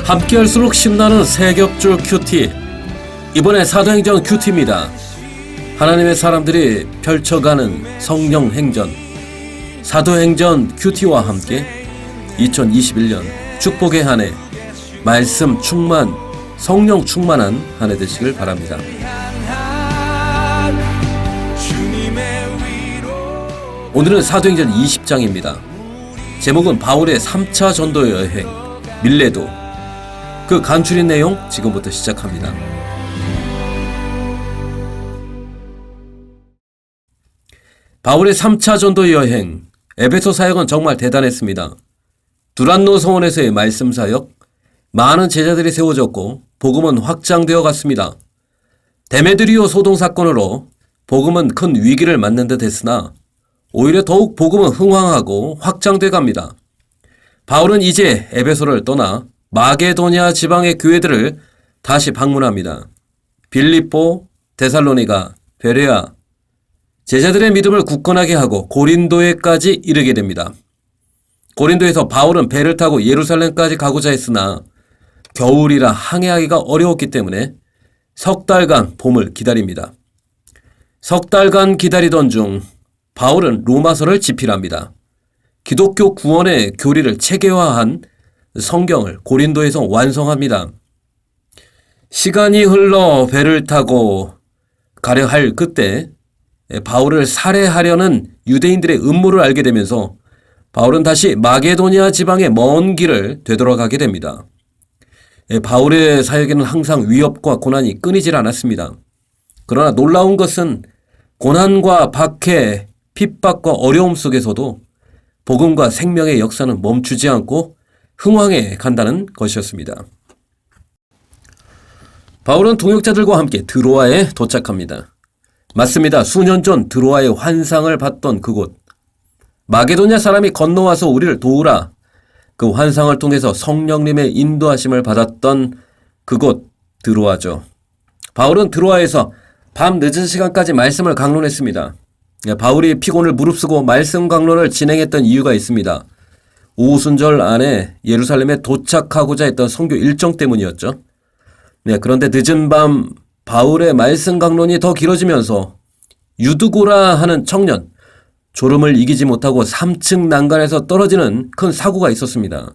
함께할수록 신나는 세겹줄 큐티. 이번에 사도행전 큐티입니다. 하나님의 사람들이 펼쳐가는 성령 행전. 사도행전 큐티와 함께 2021년 축복의 한 해, 말씀 충만, 성령 충만한 한 해 되시길 바랍니다. 오늘은 사도행전 20장입니다. 제목은 바울의 3차 전도 여행 밀레도. 그 간추린 내용 지금부터 시작합니다. 바울의 3차 전도 여행, 에베소 사역은 정말 대단했습니다. 두란노 성원에서의 말씀 사역, 많은 제자들이 세워졌고 복음은 확장되어 갔습니다. 데메드리오 소동 사건으로 복음은 큰 위기를 맞는 듯 했으나 오히려 더욱 복음은 흥황하고 확장돼 갑니다. 바울은 이제 에베소를 떠나 마게도냐 지방의 교회들을 다시 방문합니다. 빌립보, 데살로니가, 베레아, 제자들의 믿음을 굳건하게 하고 고린도에까지 이르게 됩니다. 고린도에서 바울은 배를 타고 예루살렘까지 가고자 했으나 겨울이라 항해하기가 어려웠기 때문에 석 달간 봄을 기다립니다. 석 달간 기다리던 중 바울은 로마서를 집필합니다. 기독교 구원의 교리를 체계화한 성경을 고린도에서 완성합니다. 시간이 흘러 배를 타고 가려 할 그때 바울을 살해하려는 유대인들의 음모를 알게 되면서 바울은 다시 마게도냐 지방의 먼 길을 되돌아가게 됩니다. 바울의 사역에는 항상 위협과 고난이 끊이질 않았습니다. 그러나 놀라운 것은 고난과 박해, 핍박과 어려움 속에서도 복음과 생명의 역사는 멈추지 않고 흥황해 간다는 것이었습니다. 바울은 동역자들과 함께 드로아에 도착합니다. 맞습니다. 수년 전 드로아의 환상을 봤던 그곳. 마게도냐 사람이 건너와서 우리를 도우라. 그 환상을 통해서 성령님의 인도하심을 받았던 그곳 드로아죠. 바울은 드로아에서 밤 늦은 시간까지 말씀을 강론했습니다. 바울이 피곤을 무릅쓰고 말씀 강론을 진행했던 이유가 있습니다. 오순절 안에 예루살렘에 도착하고자 했던 선교 일정 때문이었죠. 그런데 늦은 밤 바울의 말씀 강론이 더 길어지면서 유두고라 하는 청년, 졸음을 이기지 못하고 3층 난간에서 떨어지는 큰 사고가 있었습니다.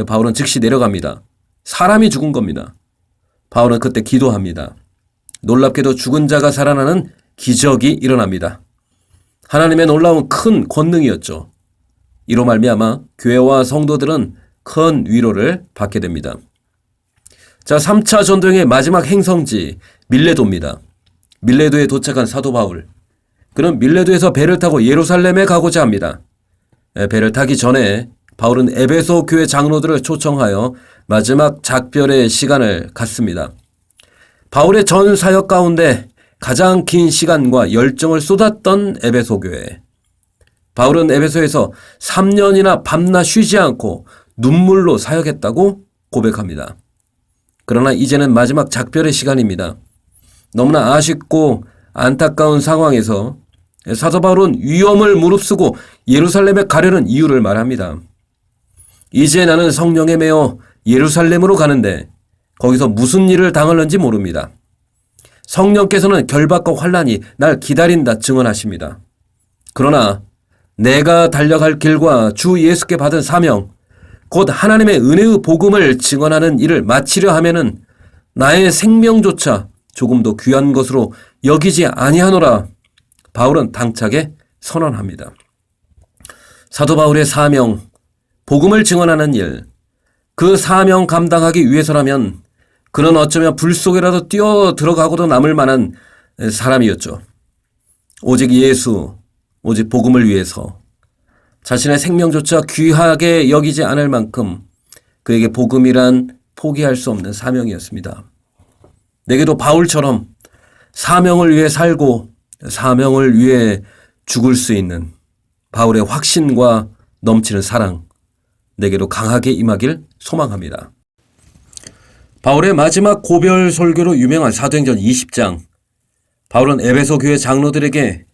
바울은 즉시 내려갑니다. 사람이 죽은 겁니다. 바울은 그때 기도합니다. 놀랍게도 죽은 자가 살아나는 기적이 일어납니다. 하나님의 놀라운 큰 권능이었죠. 이로 말미암아 교회와 성도들은 큰 위로를 받게 됩니다. 자, 3차 전도행의 마지막 행성지 밀레도입니다. 밀레도에 도착한 사도 바울. 그는 밀레도에서 배를 타고 예루살렘에 가고자 합니다. 배를 타기 전에 바울은 에베소 교회 장로들을 초청하여 마지막 작별의 시간을 갖습니다. 바울의 전 사역 가운데 가장 긴 시간과 열정을 쏟았던 에베소 교회. 바울은 에베소에서 3년이나 밤낮 쉬지 않고 눈물로 사역했다고 고백합니다. 그러나 이제는 마지막 작별의 시간입니다. 너무나 아쉽고 안타까운 상황에서 사도 바울은 위험을 무릅쓰고 예루살렘에 가려는 이유를 말합니다. 이제 나는 성령에 매어 예루살렘으로 가는데 거기서 무슨 일을 당할는지 모릅니다. 성령께서는 결박과 환난이 날 기다린다 증언하십니다. 그러나 내가 달려갈 길과 주 예수께 받은 사명, 곧 하나님의 은혜의 복음을 증언하는 일을 마치려 하면은 나의 생명조차 조금도 귀한 것으로 여기지 아니하노라. 바울은 당차게 선언합니다. 사도 바울의 사명, 복음을 증언하는 일, 그 사명 감당하기 위해서라면 그는 어쩌면 불 속에라도 뛰어 들어가고도 남을 만한 사람이었죠. 오직 예수, 오직 복음을 위해서 자신의 생명조차 귀하게 여기지 않을 만큼 그에게 복음이란 포기할 수 없는 사명이었습니다. 내게도 바울처럼 사명을 위해 살고 사명을 위해 죽을 수 있는 바울의 확신과 넘치는 사랑, 내게도 강하게 임하길 소망합니다. 바울의 마지막 고별 설교로 유명한 사도행전 20장. 바울은 에베소 교회 장로들에게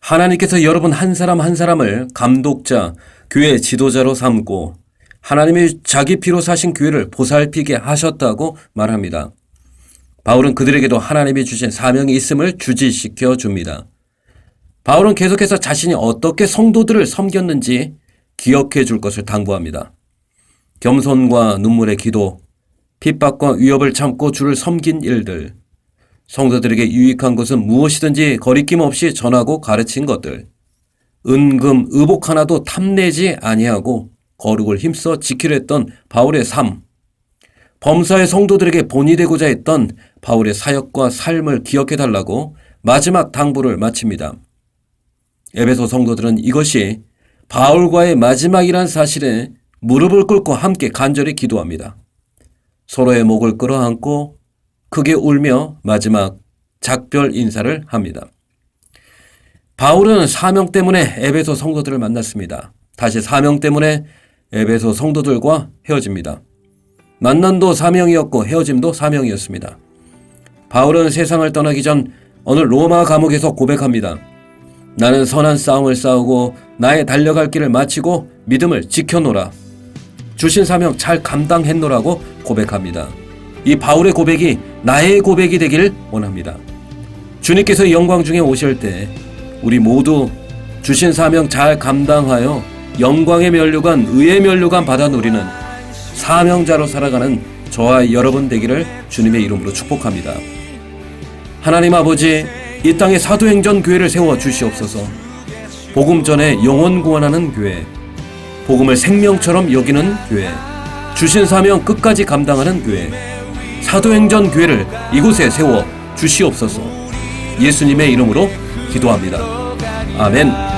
하나님께서 여러분 한 사람 한 사람을 감독자, 교회 지도자로 삼고 하나님이 자기 피로 사신 교회를 보살피게 하셨다고 말합니다. 바울은 그들에게도 하나님이 주신 사명이 있음을 주지시켜 줍니다. 바울은 계속해서 자신이 어떻게 성도들을 섬겼는지 기억해 줄 것을 당부합니다. 겸손과 눈물의 기도, 핍박과 위협을 참고 주를 섬긴 일들, 성도들에게 유익한 것은 무엇이든지 거리낌 없이 전하고 가르친 것들, 은금, 의복 하나도 탐내지 아니하고 거룩을 힘써 지키려 했던 바울의 삶, 범사의 성도들에게 본이 되고자 했던 바울의 사역과 삶을 기억해달라고 마지막 당부를 마칩니다. 에베소 성도들은 이것이 바울과의 마지막이란 사실에 무릎을 꿇고 함께 간절히 기도합니다. 서로의 목을 끌어안고 크게 울며 마지막 작별 인사를 합니다. 바울은 사명 때문에 에베소 성도들을 만났습니다. 다시 사명 때문에 에베소 성도들과 헤어집니다. 만남도 사명이었고 헤어짐도 사명이었습니다. 바울은 세상을 떠나기 전 어느 로마 감옥에서 고백합니다. 나는 선한 싸움을 싸우고 나의 달려갈 길을 마치고 믿음을 지켜노라. 주신 사명 잘 감당했노라고 고백합니다. 이 바울의 고백이 나의 고백이 되기를 원합니다. 주님께서 영광 중에 오실 때 우리 모두 주신 사명 잘 감당하여 영광의 면류관, 의의 면류관 받아 누리는 사명자로 살아가는 저와 여러분 되기를 주님의 이름으로 축복합니다. 하나님 아버지, 이 땅에 사도행전 교회를 세워 주시옵소서. 복음 전에 영혼 구원하는 교회, 복음을 생명처럼 여기는 교회, 주신 사명 끝까지 감당하는 교회, 사도행전 교회를 이곳에 세워 주시옵소서. 예수님의 이름으로 기도합니다. 아멘.